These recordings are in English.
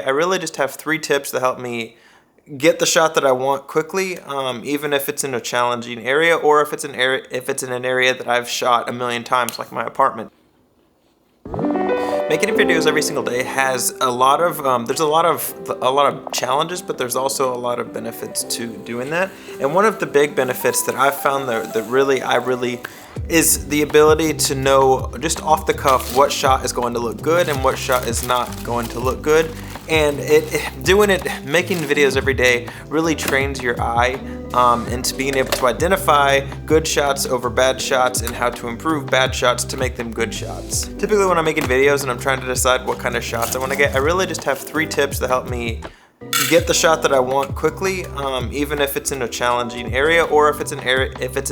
get, I really just have 3 tips that help me get the shot that I want quickly, even if it's in a challenging area or if it's in an area that I've shot a million times, like my apartment. Making videos every single day has a lot of there's a lot of challenges, but there's also a lot of benefits to doing that. And one of the big benefits that I've found that really is the ability to know just off the cuff what shot is going to look good and what shot is not going to look good. And making videos every day really trains your eye into being able to identify good shots over bad shots and how to improve bad shots to make them good shots. Typically when I'm making videos and I'm trying to decide what kind of shots I want to get, I really just have 3 tips that help me get the shot that I want quickly, even if it's in a challenging area or if it's in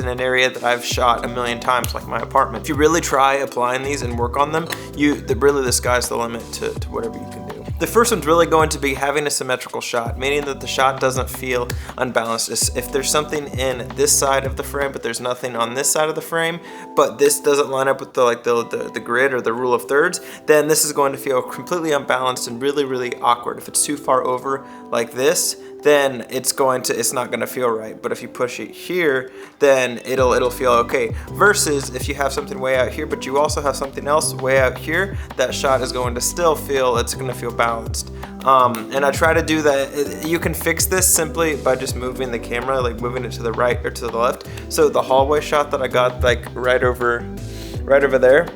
an area that I've shot a million times, like my apartment. If you really try applying these and work on them, really the sky's the limit to whatever you can do. The first one's really going to be having a symmetrical shot, meaning that the shot doesn't feel unbalanced. If there's something in this side of the frame, but there's nothing on this side of the frame, but this doesn't line up with the grid or the rule of thirds, then this is going to feel completely unbalanced and really awkward. If it's too far over like this, then it's not gonna feel right. But if you push it here, then it'll feel okay. Versus if you have something way out here, but you also have something else way out here, that shot is going to still feel, it's gonna feel balanced. And I try to do that. You can fix this simply by just moving the camera, like moving it to the right or to the left. So the hallway shot that I got like right over there,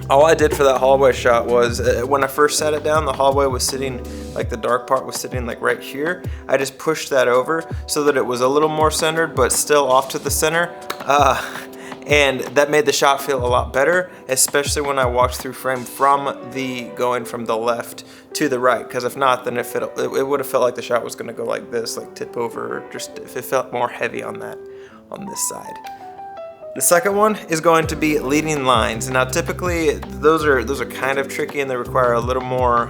all I did for that hallway shot was when I first sat it down, the hallway was sitting, like the dark part was sitting like right here. I just pushed that over so that it was a little more centered, but still off to the center. And that made the shot feel a lot better, especially when I walked through frame going from the left to the right. Because if not, then it would have felt like the shot was gonna go like this, like tip over, or just if it felt more heavy on this side. The second one is going to be leading lines. Now, typically those are kind of tricky and they require a little more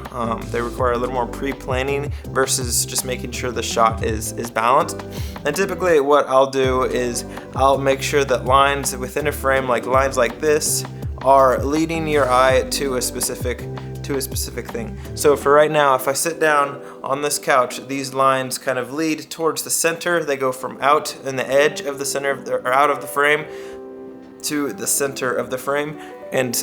pre-planning versus just making sure the shot is balanced. And typically what I'll do is I'll make sure that lines within a frame, like lines like this, are leading your eye to a specific thing. So for right now, if I sit down on this couch, these lines kind of lead towards the center. They go from out in the edge of the center or out of the frame to the center of the frame, and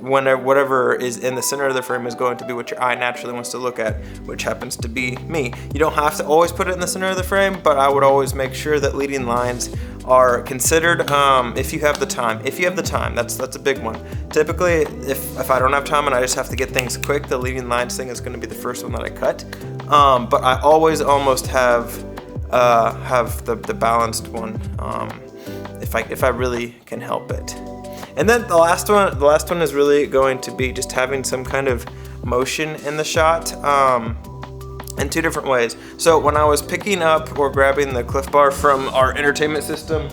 whatever is in the center of the frame is going to be what your eye naturally wants to look at, which happens to be me. You don't have to always put it in the center of the frame, but I would always make sure that leading lines are considered if you have the time. That's a big one. Typically, if I don't have time and I just have to get things quick, the leading lines thing is going to be the first one that I cut. But I always almost have the balanced one. If I really can help it. And then the last one is really going to be just having some kind of motion in the shot in 2 different ways. So when I was picking up or grabbing the Clif Bar from our entertainment system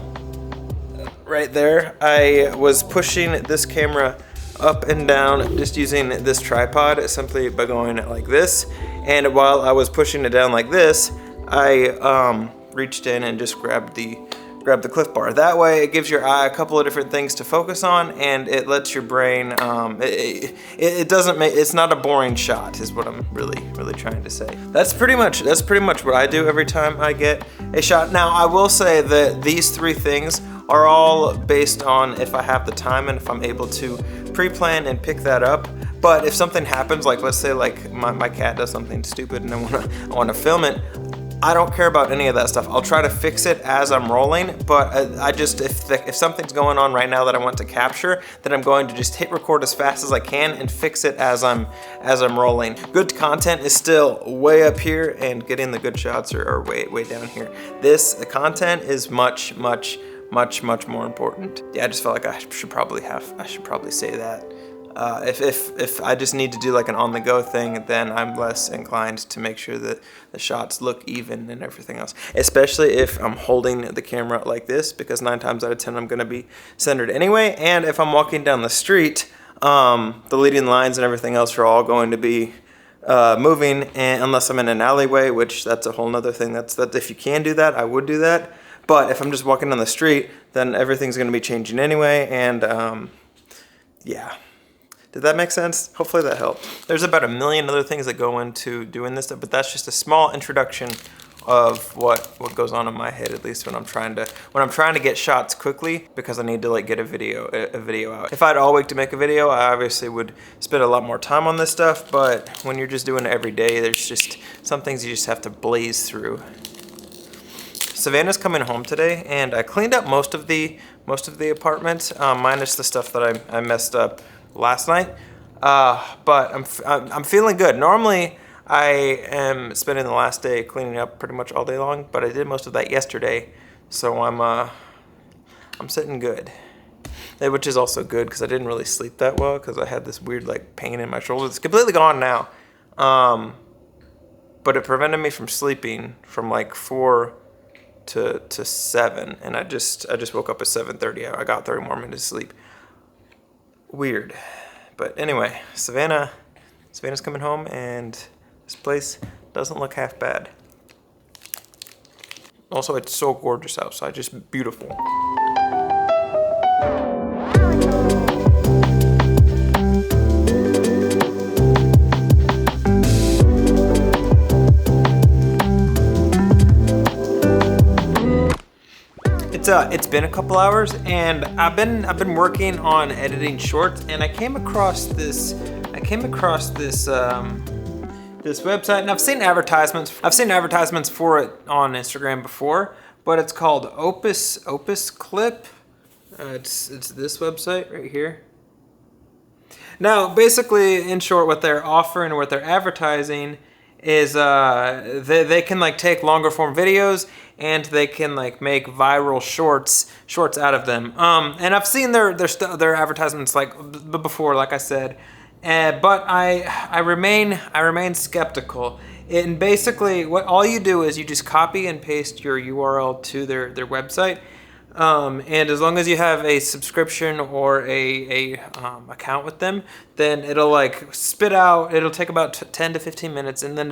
right there, I was pushing this camera up and down just using this tripod simply by going like this. And while I was pushing it down like this, I reached in and just grabbed the Clif Bar. That way it gives your eye a couple of different things to focus on, and it lets your brain, it's not a boring shot is what I'm really trying to say. That's pretty much what I do every time I get a shot. Now I will say that these 3 things are all based on if I have the time and if I'm able to pre-plan and pick that up. But if something happens, like let's say like my cat does something stupid and I wanna film it, I don't care about any of that stuff. I'll try to fix it as I'm rolling, but if something's going on right now that I want to capture, then I'm going to just hit record as fast as I can and fix it as I'm rolling. Good content is still way up here, and getting the good shots are way down here. The content is much more important. Yeah, I just felt like I should probably say that. If I just need to do like an on-the-go thing, then I'm less inclined to make sure that the shots look even and everything else. Especially if I'm holding the camera like this, because 9 times out of 10 I'm going to be centered anyway. And if I'm walking down the street, the leading lines and everything else are all going to be moving, and unless I'm in an alleyway, which that's a whole nother thing. That if you can do that, I would do that. But if I'm just walking down the street, then everything's going to be changing anyway, and yeah. Did that make sense? Hopefully that helped. There's about a million other things that go into doing this stuff, but that's just a small introduction of what goes on in my head, at least when I'm trying to get shots quickly, because I need to like get a video out. If I had all week to make a video, I obviously would spend a lot more time on this stuff, but when you're just doing it every day, there's just some things you just have to blaze through. Savannah's coming home today, and I cleaned up most of the apartment, minus the stuff that I messed up last night. But I'm feeling good. Normally, I am spending the last day cleaning up pretty much all day long, but I did most of that yesterday, so I'm sitting good. Which is also good because I didn't really sleep that well because I had this weird like pain in my shoulder. It's completely gone now, but it prevented me from sleeping from like 4 to 7, and I just woke up at 7:30. I got 30 more minutes of sleep. Weird, but anyway, Savannah's coming home, and this place doesn't look half bad. Also, it's so gorgeous outside, just beautiful. It's been a couple hours, and I've been working on editing shorts, and I came across this this website, and I've seen advertisements for it on Instagram before, but it's called Opus Clip. It's this website right here. Now, basically, in short, what they're offering, what they're advertising is they can like take longer form videos, and they can like make viral shorts out of them. And I've seen their advertisements like before, like I said. But I remain skeptical. And basically, what all you do is you just copy and paste your URL to their website, and as long as you have a subscription or a account with them, then it'll like spit out. It'll take about 10 to 15 minutes, and then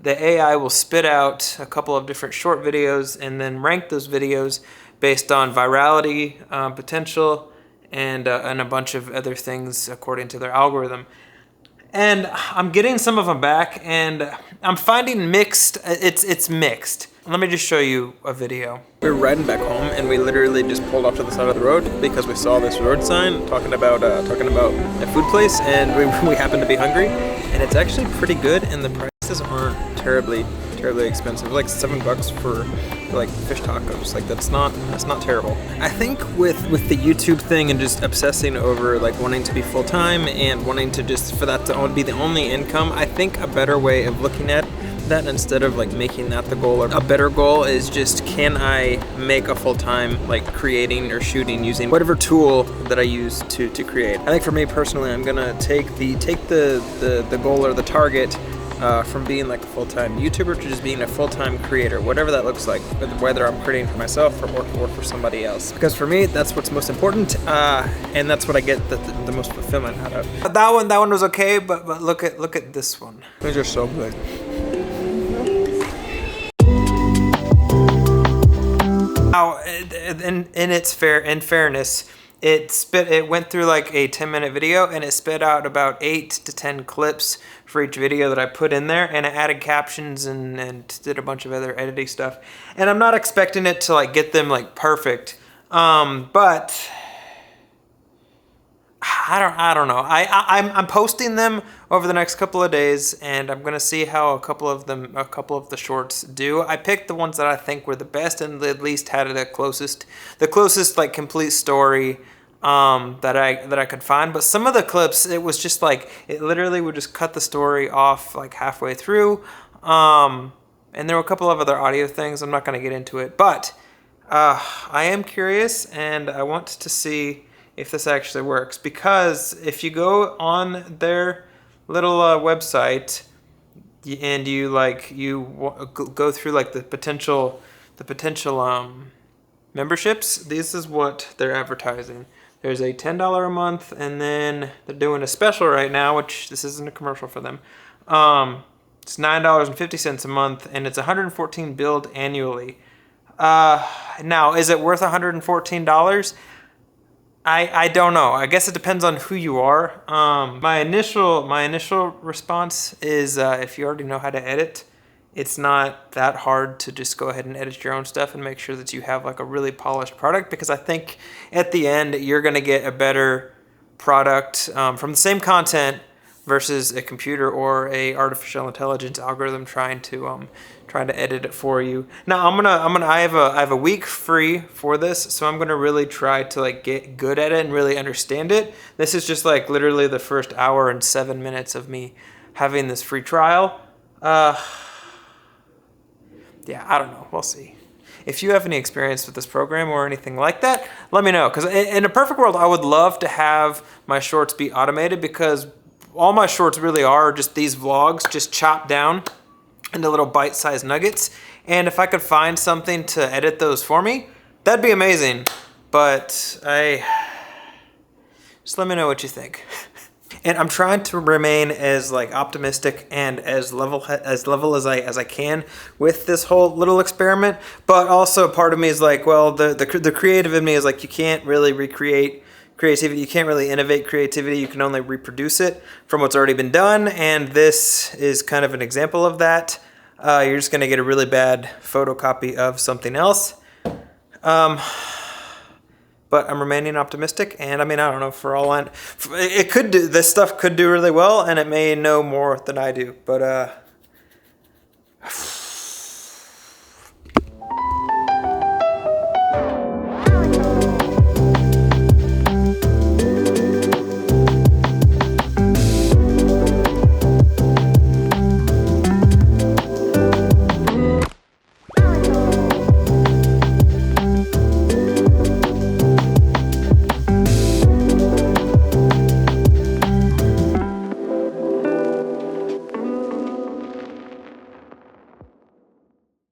the AI will spit out a couple of different short videos, and then rank those videos based on virality, potential, and a bunch of other things according to their algorithm. And I'm getting some of them back, and I'm finding mixed. It's mixed. Let me just show you a video. We were riding back home, and we literally just pulled off to the side of the road because we saw this road sign talking about a food place, and we happened to be hungry, and it's actually pretty good, and the prices aren't terribly expensive. Like $7 for like fish tacos. Like that's not terrible. I think with the YouTube thing and just obsessing over like wanting to be full time and wanting to just for that to be the only income, I think a better way of looking at that, instead of like making that the goal, or a better goal is just, can I make a full-time like creating or shooting using whatever tool that I use to create. I think for me personally, I'm gonna take the goal or the target from being like a full-time YouTuber to just being a full-time creator, whatever that looks like, whether I'm creating for myself or for somebody else. Because for me, that's what's most important, and that's what I get the most fulfillment out of. That one was okay, but look at this one. These are so good. Now, in fairness, it went through like a 10-minute video, and it spit out about 8 to 10 clips for each video that I put in there, and it added captions and did a bunch of other editing stuff. And I'm not expecting it to like get them like perfect, but I don't know. I'm posting them over the next couple of days, and I'm gonna see how a couple of the shorts do. I picked the ones that I think were the best and at least had the closest like complete story that I could find. But some of the clips, it was just like, it literally would just cut the story off like halfway through. And there were a couple of other audio things. I'm not gonna get into it, but I am curious, and I want to see if this actually works, because if you go on their little website and you go through like the potential memberships, this is what they're advertising. There's a $10 a month, and then they're doing a special right now, which this isn't a commercial for them. It's $9.50 a month, and it's 114 billed annually. Now, is it worth $114? I don't know. I guess it depends on who you are. My initial response is if you already know how to edit, it's not that hard to just go ahead and edit your own stuff and make sure that you have like a really polished product, because I think at the end you're gonna get a better product from the same content versus a computer or a artificial intelligence algorithm trying to edit it for you. Now I have a week free for this, so I'm gonna really try to like get good at it and really understand it. This is just like literally the first hour and 7 minutes of me having this free trial. Yeah, I don't know. We'll see. If you have any experience with this program or anything like that, let me know. Because in a perfect world, I would love to have my shorts be automated, because all my shorts really are just these vlogs just chopped down into little bite-sized nuggets. And if I could find something to edit those for me, that'd be amazing. But just let me know what you think. And I'm trying to remain as like optimistic and as level as I can with this whole little experiment. But also part of me is like, well, the creative in me is like, you can't really recreate creativity. You can't really innovate creativity. You can only reproduce it from what's already been done. And this is kind of an example of that. You're just going to get a really bad photocopy of something else. But I'm remaining optimistic, and I mean, I don't know, for all this stuff could do really well, and it may know more than I do, but